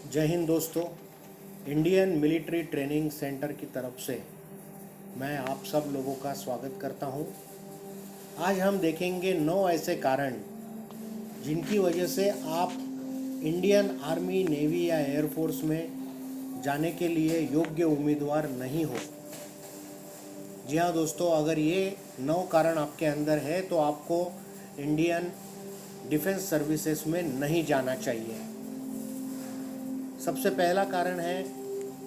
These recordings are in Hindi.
जय हिंद दोस्तों। इंडियन मिलिट्री ट्रेनिंग सेंटर की तरफ से मैं आप सब लोगों का स्वागत करता हूं। आज हम देखेंगे 9 ऐसे कारण जिनकी वजह से आप इंडियन आर्मी, नेवी या एयरफोर्स में जाने के लिए योग्य उम्मीदवार नहीं हो। जी हाँ दोस्तों, अगर ये 9 कारण आपके अंदर है तो आपको इंडियन डिफेंस सर्विसेज में नहीं जाना चाहिए। सबसे पहला कारण है,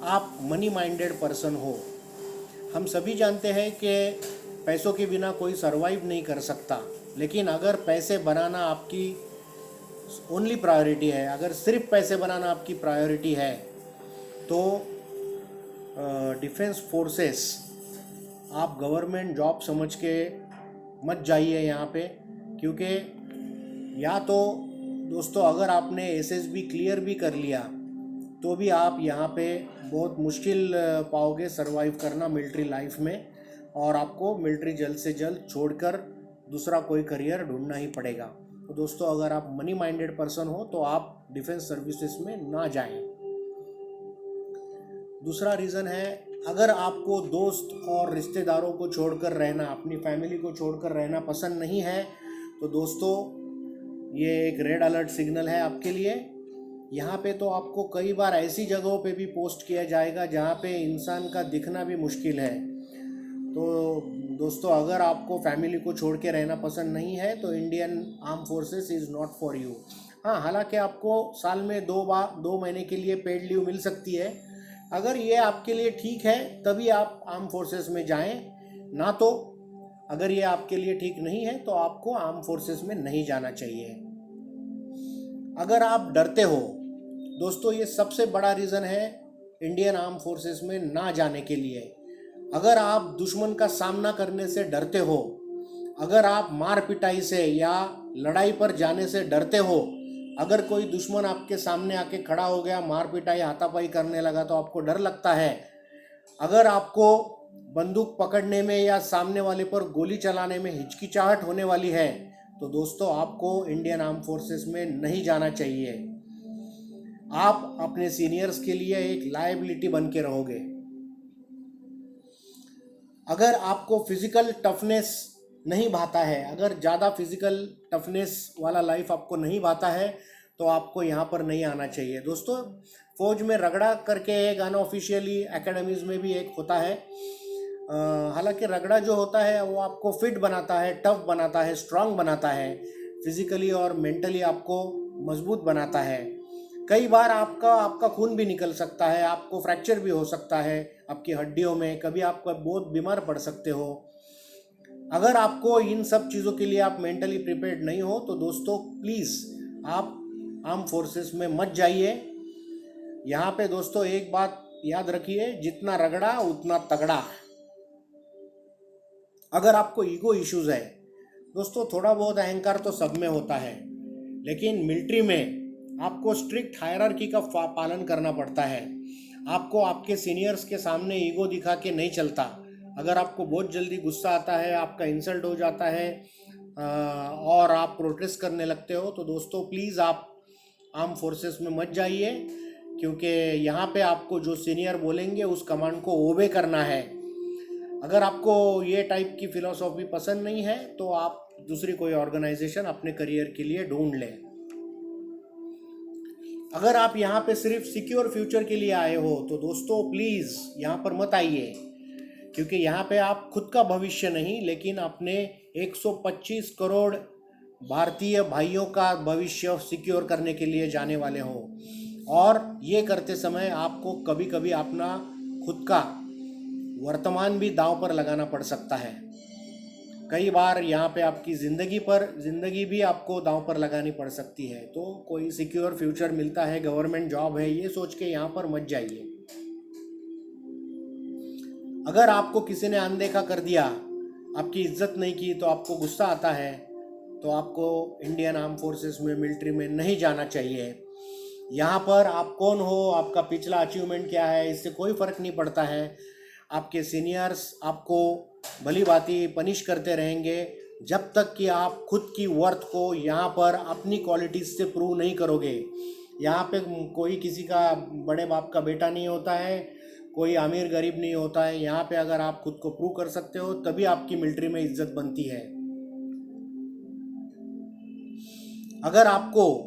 आप मनी माइंडेड पर्सन हो। हम सभी जानते हैं कि पैसों के बिना कोई सरवाइव नहीं कर सकता, लेकिन अगर पैसे बनाना आपकी ओनली प्रायोरिटी है, अगर सिर्फ पैसे बनाना आपकी प्रायोरिटी है तो डिफेंस फोर्सेस आप गवर्नमेंट जॉब समझ के मत जाइए यहाँ पे। क्योंकि या तो दोस्तों अगर आपने एसएसबी क्लियर भी कर लिया तो भी आप यहाँ पे बहुत मुश्किल पाओगे सरवाइव करना मिलिट्री लाइफ में, और आपको मिलिट्री जल्द से जल्द छोड़कर दूसरा कोई करियर ढूंढना ही पड़ेगा। तो दोस्तों अगर आप मनी माइंडेड पर्सन हो तो आप डिफेंस सर्विसेज में ना जाएं। दूसरा रीज़न है, अगर आपको दोस्त और रिश्तेदारों को छोड़कर रहना, अपनी फैमिली को छोड़कर रहना पसंद नहीं है तो दोस्तों ये एक रेड अलर्ट सिग्नल है आपके लिए। यहाँ पे तो आपको कई बार ऐसी जगहों पे भी पोस्ट किया जाएगा जहाँ पे इंसान का दिखना भी मुश्किल है। तो दोस्तों अगर आपको फैमिली को छोड़ के रहना पसंद नहीं है तो Indian arm forces is not for you. हाँ, हालांकि आपको साल में 2 महीने के लिए पेड लीव मिल सकती है। अगर ये आपके लिए ठीक है तभी आप आर्म फोर्सेस में जाएं, ना तो अगर ये आपके लिए ठीक नहीं है तो आपको आर्म फोर्सेस में नहीं जाना चाहिए। अगर आप डरते हो दोस्तों, ये सबसे बड़ा रीज़न है इंडियन आर्म फोर्सेस में ना जाने के लिए। अगर आप दुश्मन का सामना करने से डरते हो, अगर आप मार पिटाई से या लड़ाई पर जाने से डरते हो, अगर कोई दुश्मन आपके सामने आके खड़ा हो गया, मार पिटाई हाथापाई करने लगा तो आपको डर लगता है, अगर आपको बंदूक पकड़ने में या सामने वाले पर गोली चलाने में हिचकिचाहट होने वाली है तो दोस्तों आपको इंडियन आर्म फोर्सेस में नहीं जाना चाहिए। आप अपने सीनियर्स के लिए एक लायबिलिटी बन के रहोगे। अगर आपको फिजिकल टफनेस नहीं भाता है, अगर ज़्यादा फिजिकल टफनेस वाला लाइफ आपको नहीं भाता है तो आपको यहाँ पर नहीं आना चाहिए। दोस्तों फौज में रगड़ा करके एक अनऑफिशियली एकेडमीज़ में भी एक होता है। हालांकि रगड़ा जो होता है वो आपको फिट बनाता है, टफ बनाता है, स्ट्रांग बनाता है, फिजिकली और मेंटली आपको मजबूत बनाता है। कई बार आपका खून भी निकल सकता है, आपको फ्रैक्चर भी हो सकता है आपकी हड्डियों में, कभी आप बहुत बीमार पड़ सकते हो। अगर आपको इन सब चीज़ों के लिए आप मेंटली प्रिपेयर्ड नहीं हो तो दोस्तों प्लीज़ आप आर्म फोर्सेस में मत जाइए। यहाँ पे दोस्तों एक बात याद रखिए, जितना रगड़ा उतना तगड़ा। अगर आपको ईगो इश्यूज़ है दोस्तों, थोड़ा बहुत अहंकार तो सब में होता है, लेकिन मिलिट्री में आपको स्ट्रिक्ट हायरार्की का पालन करना पड़ता है। आपको आपके सीनियर्स के सामने ईगो दिखा के नहीं चलता। अगर आपको बहुत जल्दी गुस्सा आता है, आपका इंसल्ट हो जाता है और आप प्रोटेस्ट करने लगते हो तो दोस्तों प्लीज़ आप आर्म फोर्सेस में मत जाइए। क्योंकि यहाँ पे आपको जो सीनियर बोलेंगे उस कमांड को ओबे करना है। अगर आपको ये टाइप की फ़िलॉसफी पसंद नहीं है तो आप दूसरी कोई ऑर्गेनाइजेशन अपने करियर के लिए ढूंढ लें। अगर आप यहाँ पे सिर्फ सिक्योर फ्यूचर के लिए आए हो तो दोस्तों प्लीज़ यहाँ पर मत आइए, क्योंकि यहाँ पे आप खुद का भविष्य नहीं लेकिन अपने 125 करोड़ भारतीय भाइयों का भविष्य सिक्योर करने के लिए जाने वाले हो। और ये करते समय आपको कभी कभी अपना खुद का वर्तमान भी दांव पर लगाना पड़ सकता है। कई बार यहाँ पे आपकी ज़िंदगी भी आपको दांव पर लगानी पड़ सकती है। तो कोई सिक्योर फ्यूचर मिलता है, गवर्नमेंट जॉब है, ये सोच के यहाँ पर मत जाइए। अगर आपको किसी ने अनदेखा कर दिया, आपकी इज्जत नहीं की तो आपको गुस्सा आता है तो आपको इंडियन आर्म फोर्सेस में, मिलिट्री में नहीं जाना चाहिए। यहाँ पर आप कौन हो, आपका पिछला अचीवमेंट क्या है, इससे कोई फ़र्क नहीं पड़ता है। आपके सीनियर्स आपको भली भांति पनिश करते रहेंगे जब तक कि आप खुद की वर्थ को यहाँ पर अपनी क्वालिटीज़ से प्रूव नहीं करोगे। यहाँ पे कोई किसी का बड़े बाप का बेटा नहीं होता है, कोई अमीर गरीब नहीं होता है। यहाँ पे अगर आप खुद को प्रूव कर सकते हो तभी आपकी मिलिट्री में इज्जत बनती है। अगर आपको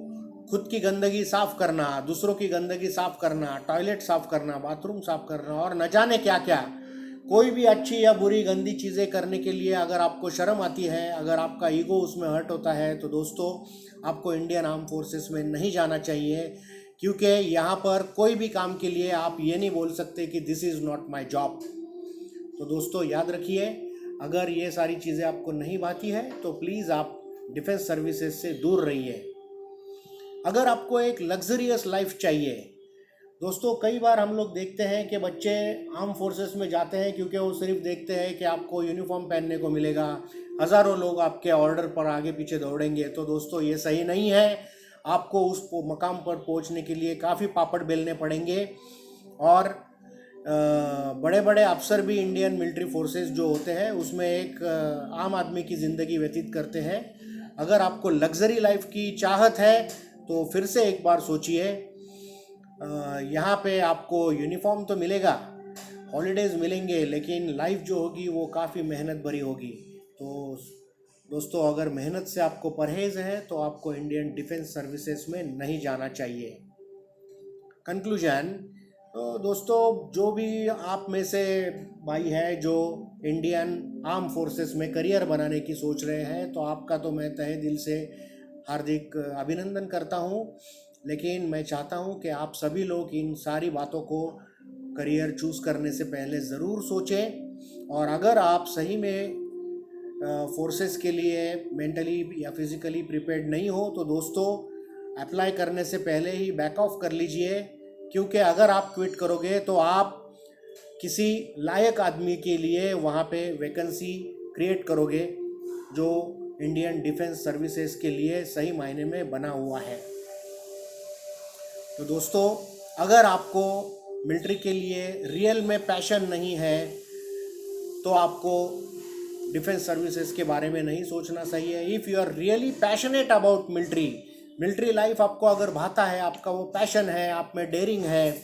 खुद की गंदगी साफ करना, दूसरों की गंदगी साफ करना, टॉयलेट साफ करना, बाथरूम साफ करना और न जाने क्या क्या, कोई भी अच्छी या बुरी गंदी चीज़ें करने के लिए अगर आपको शर्म आती है, अगर आपका ईगो उसमें हर्ट होता है, तो दोस्तों आपको इंडियन आर्म फोर्सेस में नहीं जाना चाहिए। क्योंकि यहाँ पर कोई भी काम के लिए आप ये नहीं बोल सकते कि this is not my job. तो दोस्तों याद रखिए, अगर ये सारी चीज़ें आपको नहीं भाती है तो प्लीज़ आप डिफेंस सर्विसेज से दूर रहिए। अगर आपको एक लग्जरियस लाइफ चाहिए, दोस्तों कई बार हम लोग देखते हैं कि बच्चे आर्म फोर्सेस में जाते हैं क्योंकि वो सिर्फ देखते हैं कि आपको यूनिफॉर्म पहनने को मिलेगा, हज़ारों लोग आपके ऑर्डर पर आगे पीछे दौड़ेंगे। तो दोस्तों ये सही नहीं है। आपको उस मकाम पर पहुंचने के लिए काफ़ी पापड़ बेलने पड़ेंगे और बड़े बड़े अफसर भी इंडियन मिलिट्री फोर्सेस जो होते हैं उसमें एक आम आदमी की ज़िंदगी व्यतीत करते हैं। अगर आपको लग्जरी लाइफ की चाहत है तो फिर से एक बार सोचिए। यहाँ पे आपको यूनिफॉर्म तो मिलेगा, हॉलीडेज़ मिलेंगे, लेकिन लाइफ जो होगी वो काफ़ी मेहनत भरी होगी। तो दोस्तों अगर मेहनत से आपको परहेज़ है तो आपको इंडियन डिफेंस सर्विसेज में नहीं जाना चाहिए। कंक्लूजन, तो दोस्तों जो भी आप में से भाई है जो इंडियन आर्म फोर्सेस में करियर बनाने की सोच रहे हैं, तो आपका तो मैं तहे दिल से हार्दिक अभिनंदन करता हूं। लेकिन मैं चाहता हूं कि आप सभी लोग इन सारी बातों को करियर चूज़ करने से पहले ज़रूर सोचें। और अगर आप सही में फोर्सेस के लिए मेंटली या फिज़िकली प्रिपेयर्ड नहीं हो तो दोस्तों अप्लाई करने से पहले ही बैक ऑफ कर लीजिए। क्योंकि अगर आप क्विट करोगे तो आप किसी लायक आदमी के लिए वहाँ पे वैकेंसी क्रिएट करोगे जो इंडियन डिफेंस सर्विसेज के लिए सही मायने में बना हुआ है। तो दोस्तों अगर आपको मिलिट्री के लिए रियल में पैशन नहीं है तो आपको डिफेंस सर्विसेज के बारे में नहीं सोचना सही है। If you are really passionate about military life आपको अगर भाता है, आपका वो पैशन है, आप में डेयरिंग है,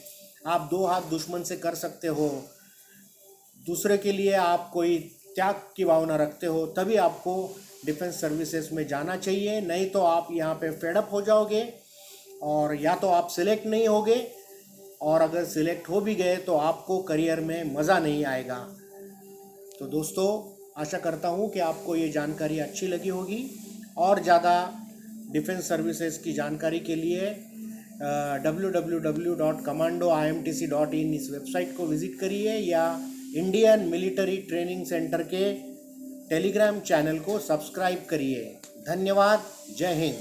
आप दो हाथ दुश्मन से कर सकते हो, दूसरे के लिए आप कोई त्याग की भावना रखते हो, तभी आपको डिफेंस सर्विसेज में जाना चाहिए। नहीं तो आप यहाँ पे फेडअप हो जाओगे और या तो आप सिलेक्ट नहीं होगे, और अगर सिलेक्ट हो भी गए तो आपको करियर में मज़ा नहीं आएगा। तो दोस्तों आशा करता हूँ कि आपको ये जानकारी अच्छी लगी होगी। और ज़्यादा डिफेंस सर्विसेज की जानकारी के लिए www.commandoimtc.in इस वेबसाइट को विज़िट करिए या इंडियन मिलिट्री ट्रेनिंग सेंटर के टेलीग्राम चैनल को सब्सक्राइब करिए। धन्यवाद। जय हिंद।